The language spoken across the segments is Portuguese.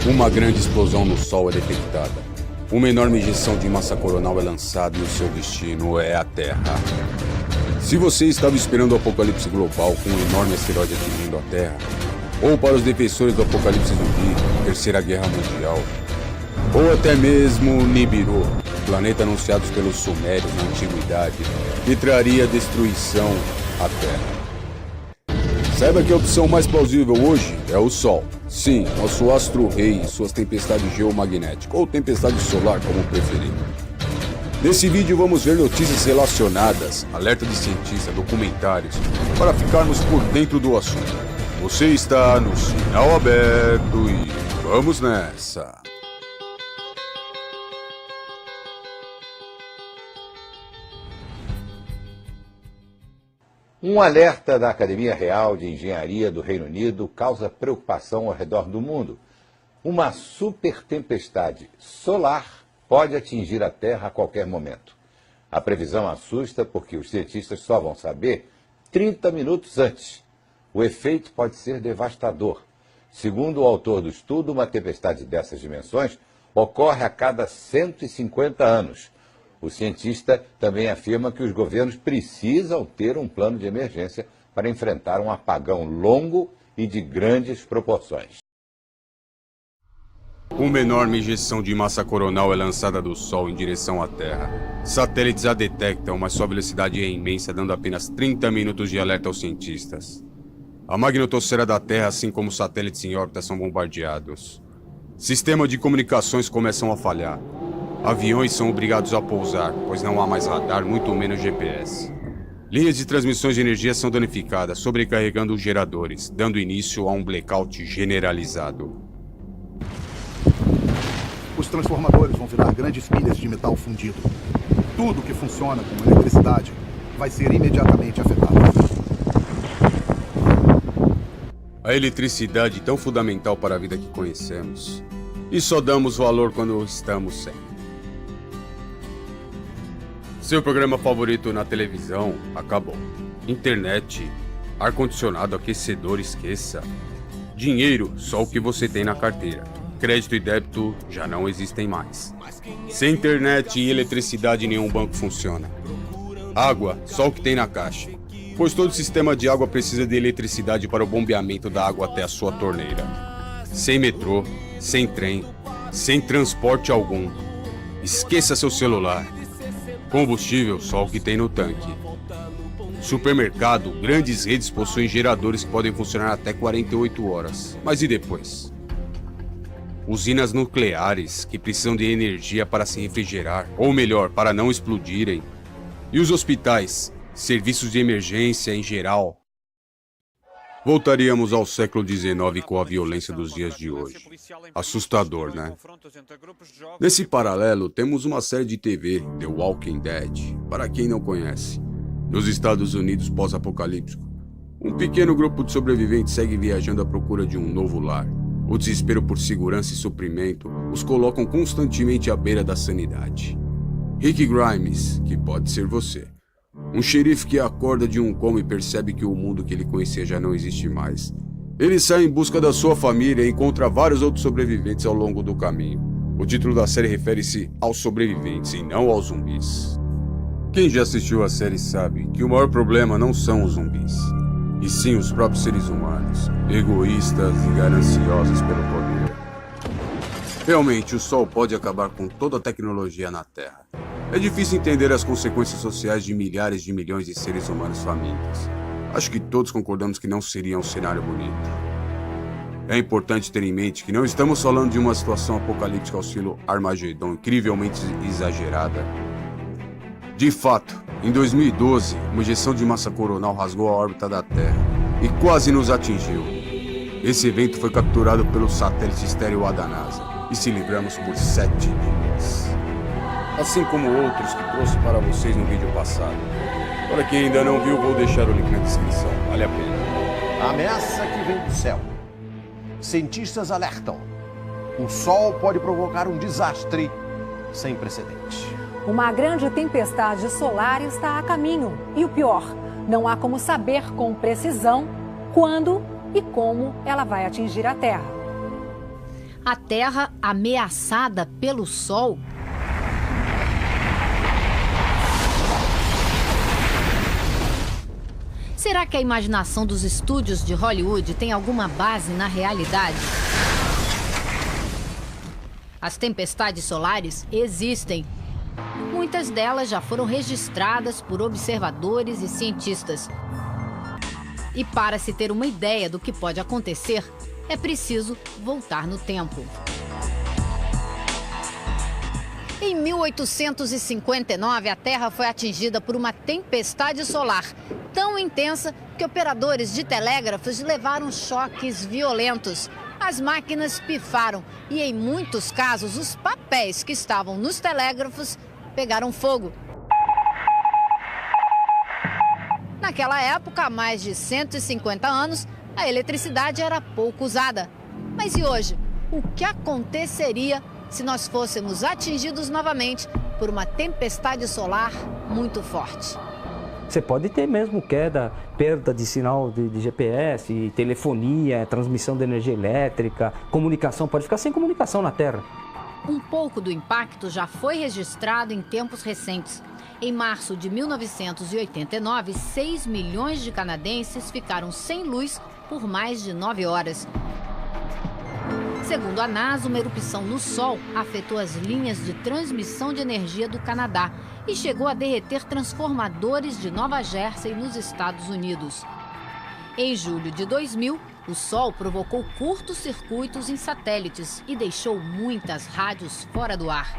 Uma grande explosão no Sol é detectada. Uma enorme injeção de massa coronal é lançada e o seu destino é a Terra. Se você estava esperando o apocalipse global com um enorme asteroide atingindo a Terra, ou para os defensores do apocalipse zumbi, Terceira Guerra Mundial, ou até mesmo Nibiru, planeta anunciado pelos sumérios na antiguidade, que traria destruição à Terra. Saiba que a opção mais plausível hoje é o Sol. Sim, nosso astro-rei e suas tempestades geomagnéticas, ou tempestade solar, como preferir. Nesse vídeo vamos ver notícias relacionadas, alerta de cientista, documentários, para ficarmos por dentro do assunto. Você está no Sinal Aberto e vamos nessa! Um alerta da Academia Real de Engenharia do Reino Unido causa preocupação ao redor do mundo. Uma super tempestade solar pode atingir a Terra a qualquer momento. A previsão assusta porque os cientistas só vão saber 30 minutos antes. O efeito pode ser devastador. Segundo o autor do estudo, uma tempestade dessas dimensões ocorre a cada 150 anos. O cientista também afirma que os governos precisam ter um plano de emergência para enfrentar um apagão longo e de grandes proporções. Uma enorme injeção de massa coronal é lançada do Sol em direção à Terra. Satélites a detectam, mas sua velocidade é imensa, dando apenas 30 minutos de alerta aos cientistas. A magnetosfera da Terra, assim como os satélites em órbita, são bombardeados. Sistemas de comunicações começam a falhar. Aviões são obrigados a pousar, pois não há mais radar, muito menos GPS. Linhas de transmissões de energia são danificadas, sobrecarregando os geradores, dando início a um blackout generalizado. Os transformadores vão virar grandes pilhas de metal fundido. Tudo que funciona com eletricidade vai ser imediatamente afetado. A eletricidade tão fundamental para a vida que conhecemos. E só damos valor quando estamos sem. Seu programa favorito na televisão acabou. Internet, ar-condicionado, aquecedor, esqueça. Dinheiro, só o que você tem na carteira. Crédito e débito já não existem mais. Sem internet e eletricidade, nenhum banco funciona. Água, só o que tem na caixa. Pois todo sistema de água precisa de eletricidade para o bombeamento da água até a sua torneira. Sem metrô, sem trem, sem transporte algum. Esqueça seu celular. Combustível, só o que tem no tanque. Supermercado, grandes redes possuem geradores que podem funcionar até 48 horas. Mas e depois? Usinas nucleares, que precisam de energia para se refrigerar, ou melhor, para não explodirem. E os hospitais, serviços de emergência em geral. Voltaríamos ao século XIX com a violência dos dias de hoje. Assustador, né? Nesse paralelo, temos uma série de TV, The Walking Dead, para quem não conhece. Nos Estados Unidos pós-apocalíptico, um pequeno grupo de sobreviventes segue viajando à procura de um novo lar. O desespero por segurança e suprimento os colocam constantemente à beira da sanidade. Rick Grimes, que pode ser você. Um xerife que acorda de um coma e percebe que o mundo que ele conhecia já não existe mais. Ele sai em busca da sua família e encontra vários outros sobreviventes ao longo do caminho. O título da série refere-se aos sobreviventes e não aos zumbis. Quem já assistiu a série sabe que o maior problema não são os zumbis, e sim os próprios seres humanos, egoístas e gananciosos pelo poder. Realmente, o Sol pode acabar com toda a tecnologia na Terra. É difícil entender as consequências sociais de milhares de milhões de seres humanos famintos. Acho que todos concordamos que não seria um cenário bonito. É importante ter em mente que não estamos falando de uma situação apocalíptica ao estilo Armagedon, incrivelmente exagerada. De fato, em 2012, uma injeção de massa coronal rasgou a órbita da Terra e quase nos atingiu. Esse evento foi capturado pelo satélite estéreo A da NASA e se livramos por 7 dias. Assim como outros que trouxe para vocês no vídeo passado. Para quem ainda não viu, vou deixar o link na descrição. Vale a pena. A ameaça que vem do céu. Cientistas alertam. O Sol pode provocar um desastre sem precedente. Uma grande tempestade solar está a caminho. E o pior, não há como saber com precisão quando e como ela vai atingir a Terra. A Terra ameaçada pelo Sol? Será que a imaginação dos estúdios de Hollywood tem alguma base na realidade? As tempestades solares existem. Muitas delas já foram registradas por observadores e cientistas. E para se ter uma ideia do que pode acontecer, é preciso voltar no tempo. Em 1859, a Terra foi atingida por uma tempestade solar tão intensa que operadores de telégrafos levaram choques violentos. As máquinas pifaram e, em muitos casos, os papéis que estavam nos telégrafos pegaram fogo. Naquela época, há mais de 150 anos, a eletricidade era pouco usada. Mas e hoje? O que aconteceria se nós fôssemos atingidos novamente por uma tempestade solar muito forte? Você pode ter mesmo queda, perda de sinal de GPS, telefonia, transmissão de energia elétrica, comunicação, pode ficar sem comunicação na Terra. Um pouco do impacto já foi registrado em tempos recentes. Em março de 1989, 6 milhões de canadenses ficaram sem luz por mais de 9 horas. Segundo a NASA, uma erupção no Sol afetou as linhas de transmissão de energia do Canadá e chegou a derreter transformadores de Nova Jersey, nos Estados Unidos. Em julho de 2000, o Sol provocou curtos-circuitos em satélites e deixou muitas rádios fora do ar.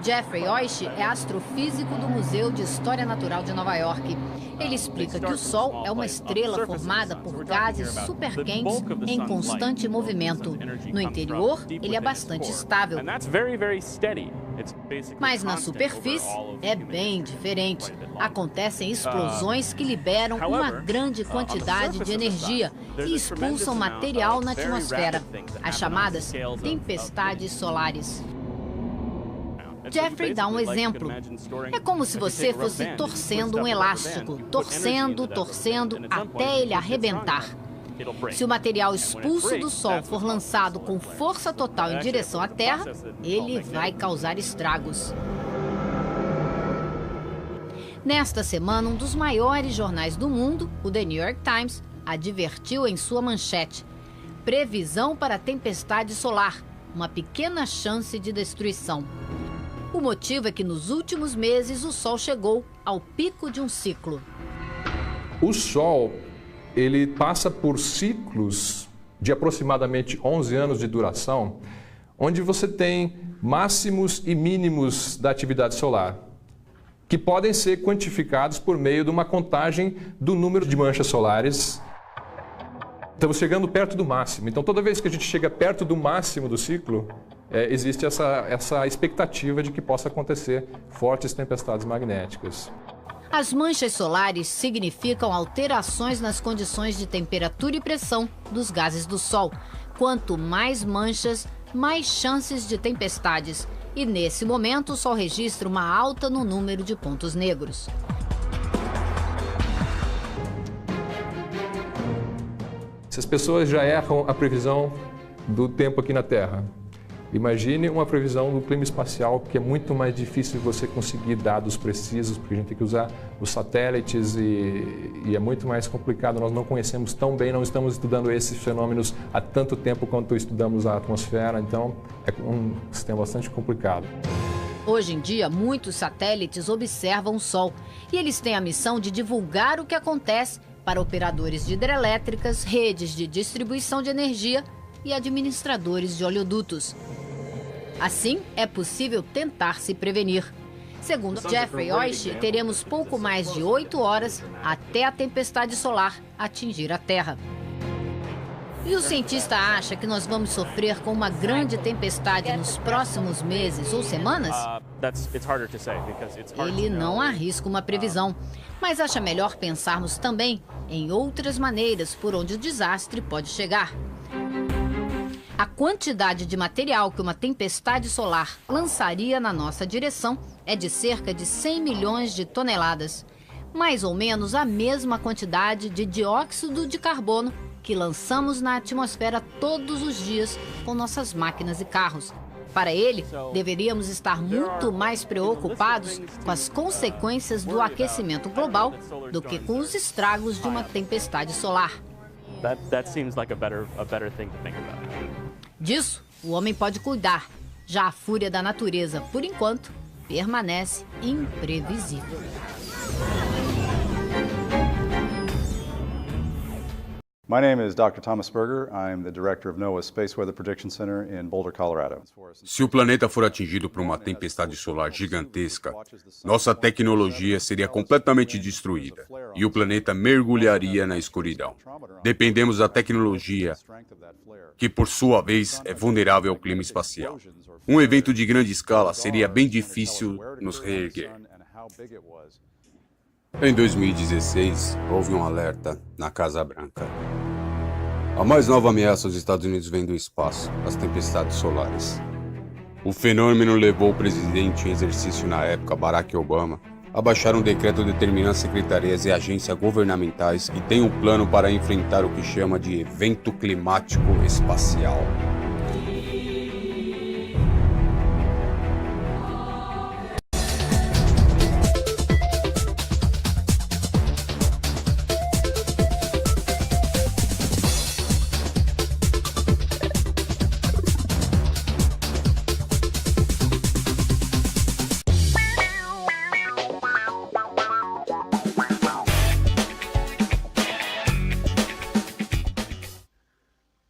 Jeffrey Oish é astrofísico do Museu de História Natural de Nova York. Ele explica que o Sol é uma estrela formada por gases superquentes em constante movimento. No interior, ele é bastante estável. Mas na superfície é bem diferente. Acontecem explosões que liberam uma grande quantidade de energia e expulsam material na atmosfera, as chamadas tempestades solares. Jeffrey dá um exemplo. É como se você fosse torcendo um elástico, torcendo até ele arrebentar. Se o material expulso do Sol for lançado com força total em direção à Terra, ele vai causar estragos. Nesta semana, um dos maiores jornais do mundo, o The New York Times, advertiu em sua manchete: previsão para tempestade solar, uma pequena chance de destruição. O motivo é que nos últimos meses o Sol chegou ao pico de um ciclo. O Sol, ele passa por ciclos de aproximadamente 11 anos de duração, onde você tem máximos e mínimos da atividade solar, que podem ser quantificados por meio de uma contagem do número de manchas solares. Estamos chegando perto do máximo. Então, toda vez que a gente chega perto do máximo do ciclo, existe essa expectativa de que possa acontecer fortes tempestades magnéticas. As manchas solares significam alterações nas condições de temperatura e pressão dos gases do Sol. Quanto mais manchas, mais chances de tempestades. E nesse momento o Sol registra uma alta no número de pontos negros. Se as pessoas já erram a previsão do tempo aqui na Terra, imagine uma previsão do clima espacial, que é muito mais difícil você conseguir dados precisos, porque a gente tem que usar os satélites e é muito mais complicado. Nós não conhecemos tão bem, não estamos estudando esses fenômenos há tanto tempo quanto estudamos a atmosfera, então é um sistema bastante complicado. Hoje em dia, muitos satélites observam o Sol e eles têm a missão de divulgar o que acontece para operadores de hidrelétricas, redes de distribuição de energia e administradores de oleodutos. Assim, é possível tentar se prevenir. Segundo Jeffrey Oish, teremos pouco mais de 8 horas até a tempestade solar atingir a Terra. E o cientista acha que nós vamos sofrer com uma grande tempestade nos próximos meses ou semanas? Ele não arrisca uma previsão, mas acha melhor pensarmos também em outras maneiras por onde o desastre pode chegar. A quantidade de material que uma tempestade solar lançaria na nossa direção é de cerca de 100 milhões de toneladas. Mais ou menos a mesma quantidade de dióxido de carbono que lançamos na atmosfera todos os dias com nossas máquinas e carros. Para ele, deveríamos estar muito mais preocupados com as consequências do aquecimento global do que com os estragos de uma tempestade solar. Disso, o homem pode cuidar. Já a fúria da natureza, por enquanto, permanece imprevisível. My name is Dr. Thomas Berger. I'm the director of NOAA's Space Weather Prediction Center in Boulder, Colorado. Se o planeta for atingido por uma tempestade solar gigantesca, nossa tecnologia seria completamente destruída e o planeta mergulharia na escuridão. Dependemos da tecnologia, que por sua vez é vulnerável ao clima espacial. Um evento de grande escala seria bem difícil nos reerguer. Em 2016, houve um alerta na Casa Branca. A mais nova ameaça aos Estados Unidos vem do espaço, as tempestades solares. O fenômeno levou o presidente em exercício na época, Barack Obama, a baixar um decreto determinando secretarias e agências governamentais que têm um plano para enfrentar o que chama de evento climático espacial.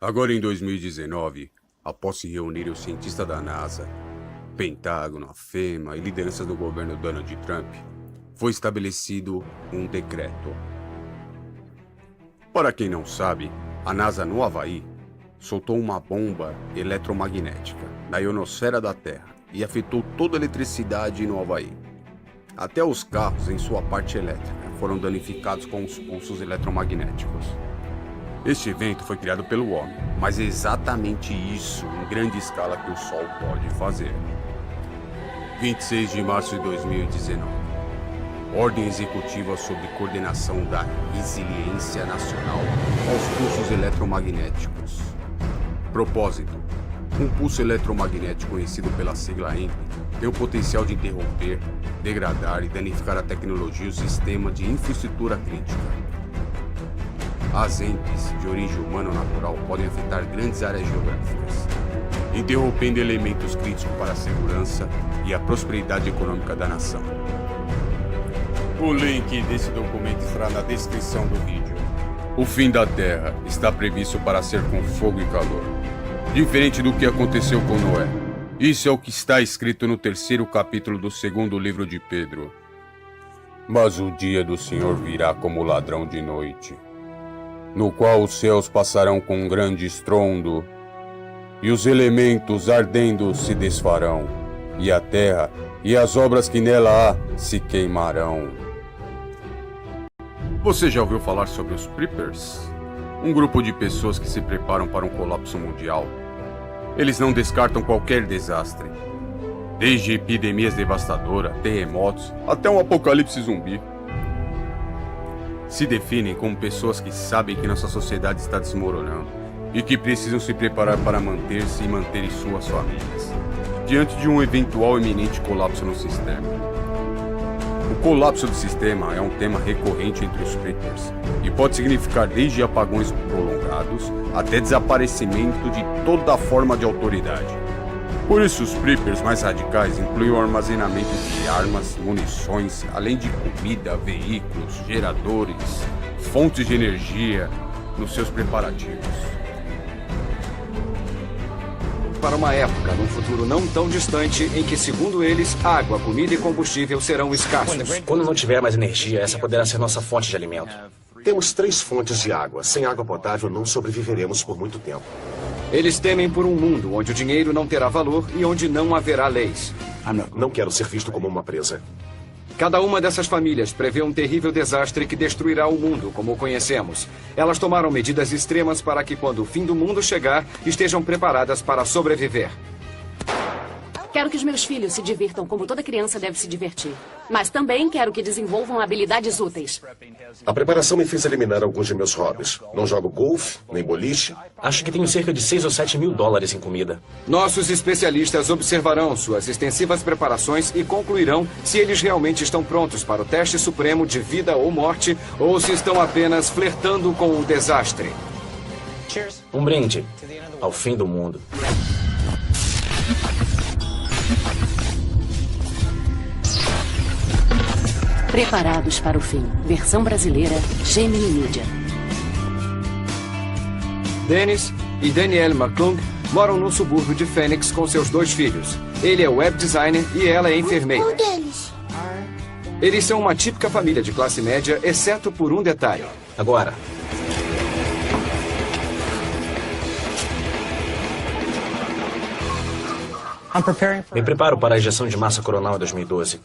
Agora em 2019, após se reunirem os cientistas da NASA, Pentágono, a FEMA e lideranças do governo Donald Trump, foi estabelecido um decreto. Para quem não sabe, a NASA no Havaí soltou uma bomba eletromagnética na ionosfera da Terra e afetou toda a eletricidade no Havaí. Até os carros em sua parte elétrica foram danificados com os pulsos eletromagnéticos. Este evento foi criado pelo homem, mas é exatamente isso em grande escala que o Sol pode fazer. 26 de março de 2019. Ordem Executiva sobre Coordenação da Resiliência Nacional aos Pulsos Eletromagnéticos. Propósito: um pulso eletromagnético conhecido pela sigla EMP tem o potencial de interromper, degradar e danificar a tecnologia e o sistema de infraestrutura crítica. As EMPs de origem humano-natural podem afetar grandes áreas geográficas, interrompendo elementos críticos para a segurança e a prosperidade econômica da nação. O link desse documento estará na descrição do vídeo. O fim da Terra está previsto para ser com fogo e calor, diferente do que aconteceu com Noé. Isso é o que está escrito no 3º capítulo do 2º livro de Pedro. Mas o dia do Senhor virá como ladrão de noite, no qual os céus passarão com um grande estrondo, e os elementos ardendo se desfarão, e a terra e as obras que nela há se queimarão. Você já ouviu falar sobre os Preppers? Um grupo de pessoas que se preparam para um colapso mundial. Eles não descartam qualquer desastre, desde epidemias devastadoras, terremotos, até um apocalipse zumbi. Se definem como pessoas que sabem que nossa sociedade está desmoronando e que precisam se preparar para manter-se e manterem suas famílias diante de um eventual iminente colapso no sistema. O colapso do sistema é um tema recorrente entre os Preppers e pode significar desde apagões prolongados até desaparecimento de toda forma de autoridade. Por isso, os Preppers mais radicais incluem o armazenamento de armas, munições, além de comida, veículos, geradores, fontes de energia nos seus preparativos. Para uma época, num futuro não tão distante, em que, segundo eles, água, comida e combustível serão escassos. Quando não tiver mais energia, essa poderá ser nossa fonte de alimento. Temos 3 fontes de água. Sem água potável, não sobreviveremos por muito tempo. Eles temem por um mundo onde o dinheiro não terá valor e onde não haverá leis. Não quero ser visto como uma presa. Cada uma dessas famílias prevê um terrível desastre que destruirá o mundo como o conhecemos. Elas tomaram medidas extremas para que, quando o fim do mundo chegar, estejam preparadas para sobreviver. Quero que os meus filhos se divirtam como toda criança deve se divertir. Mas também quero que desenvolvam habilidades úteis. A preparação me fez eliminar alguns de meus hobbies. Não jogo golfe, nem boliche. Acho que tenho cerca de 6 ou 7 mil dólares em comida. Nossos especialistas observarão suas extensivas preparações e concluirão se eles realmente estão prontos para o teste supremo de vida ou morte ou se estão apenas flertando com o desastre. Um brinde ao fim do mundo. Preparados para o fim. Versão brasileira, Gemini Media. Dennis e Danielle McClung moram num subúrbio de Phoenix com seus 2 filhos. Ele é web designer e ela é enfermeira. Eles são uma típica família de classe média, exceto por um detalhe. Agora. Me preparo para a ejeção de massa coronal em 2012.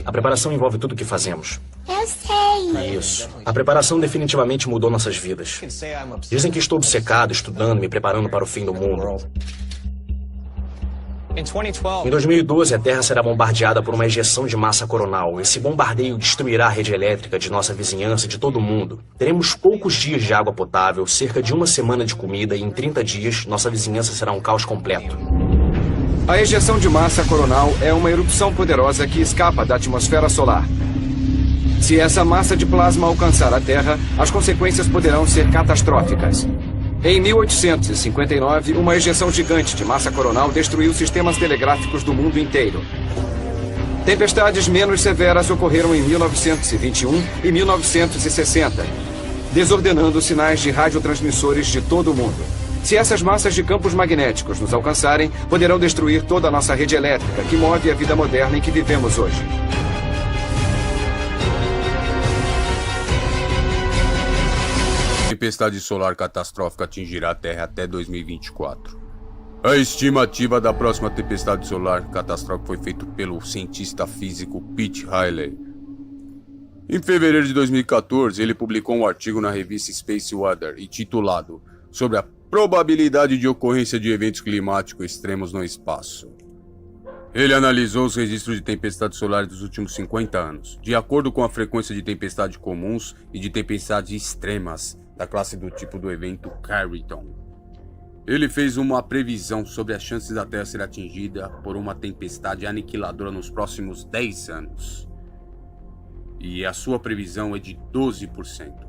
A preparação envolve tudo o que fazemos. Eu sei. Isso. A preparação definitivamente mudou nossas vidas. Dizem que estou obcecado, estudando, me preparando para o fim do mundo. Em 2012, a Terra será bombardeada por uma ejeção de massa coronal. Esse bombardeio destruirá a rede elétrica de nossa vizinhança e de todo mundo. Teremos poucos dias de água potável, cerca de uma semana de comida e em 30 dias, nossa vizinhança será um caos completo. A ejeção de massa coronal é uma erupção poderosa que escapa da atmosfera solar. Se essa massa de plasma alcançar a Terra, as consequências poderão ser catastróficas. Em 1859, uma ejeção gigante de massa coronal destruiu sistemas telegráficos do mundo inteiro. Tempestades menos severas ocorreram em 1921 e 1960, desordenando sinais de radiotransmissores de todo o mundo. Se essas massas de campos magnéticos nos alcançarem, poderão destruir toda a nossa rede elétrica, que move a vida moderna em que vivemos hoje. Tempestade solar catastrófica atingirá a Terra até 2024. A estimativa da próxima tempestade solar catastrófica foi feita pelo cientista físico Pete Riley. Em fevereiro de 2014, ele publicou um artigo na revista Space Weather intitulado sobre a probabilidade de ocorrência de eventos climáticos extremos no espaço. Ele analisou os registros de tempestades solares dos últimos 50 anos, de acordo com a frequência de tempestades comuns e de tempestades extremas da classe do tipo do evento Carrington. Ele fez uma previsão sobre as chances da Terra ser atingida por uma tempestade aniquiladora nos próximos 10 anos. E a sua previsão é de 12%.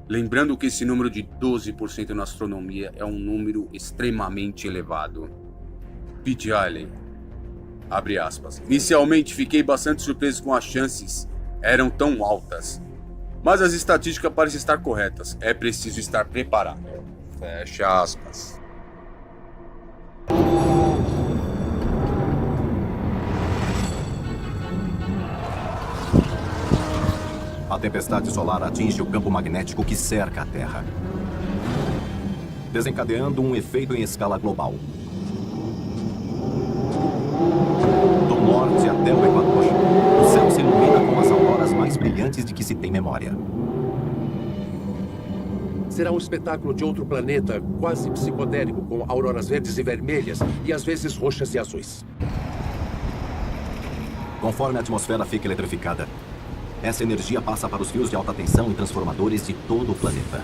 Lembrando que esse número de 12% na astronomia é um número extremamente elevado. Pete Riley, abre aspas. Inicialmente fiquei bastante surpreso com as chances eram tão altas. Mas as estatísticas parecem estar corretas. É preciso estar preparado. Fecha aspas. A tempestade solar atinge o campo magnético que cerca a Terra, desencadeando um efeito em escala global. Do norte até o Equador, o céu se ilumina com as auroras mais brilhantes de que se tem memória. Será um espetáculo de outro planeta, quase psicodélico, com auroras verdes e vermelhas, e às vezes roxas e azuis. Conforme a atmosfera fica eletrificada, essa energia passa para os fios de alta tensão e transformadores de todo o planeta.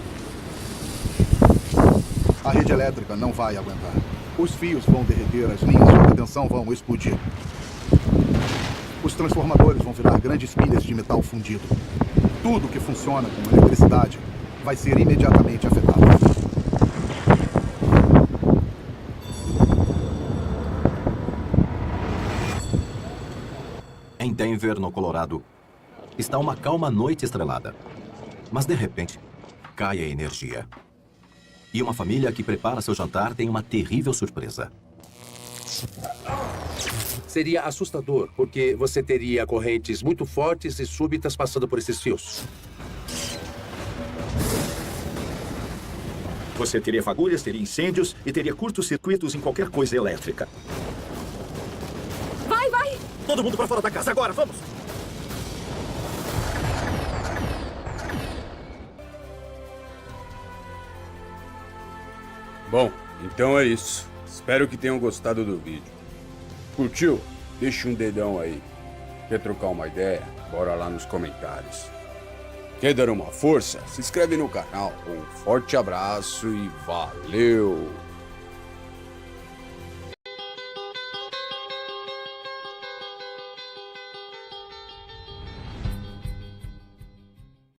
A rede elétrica não vai aguentar. Os fios vão derreter, as linhas de alta tensão vão explodir. Os transformadores vão virar grandes pilhas de metal fundido. Tudo que funciona com eletricidade vai ser imediatamente afetado. Em Denver, no Colorado, está uma calma noite estrelada. Mas, de repente, cai a energia. E uma família que prepara seu jantar tem uma terrível surpresa. Seria assustador, porque você teria correntes muito fortes e súbitas passando por esses fios. Você teria fagulhas, teria incêndios e teria curtos-circuitos em qualquer coisa elétrica. Vai, vai! Todo mundo para fora da casa, agora, vamos! Bom, então é isso. Espero que tenham gostado do vídeo. Curtiu? Deixa um dedão aí. Quer trocar uma ideia? Bora lá nos comentários. Quer dar uma força? Se inscreve no canal. Um forte abraço e valeu!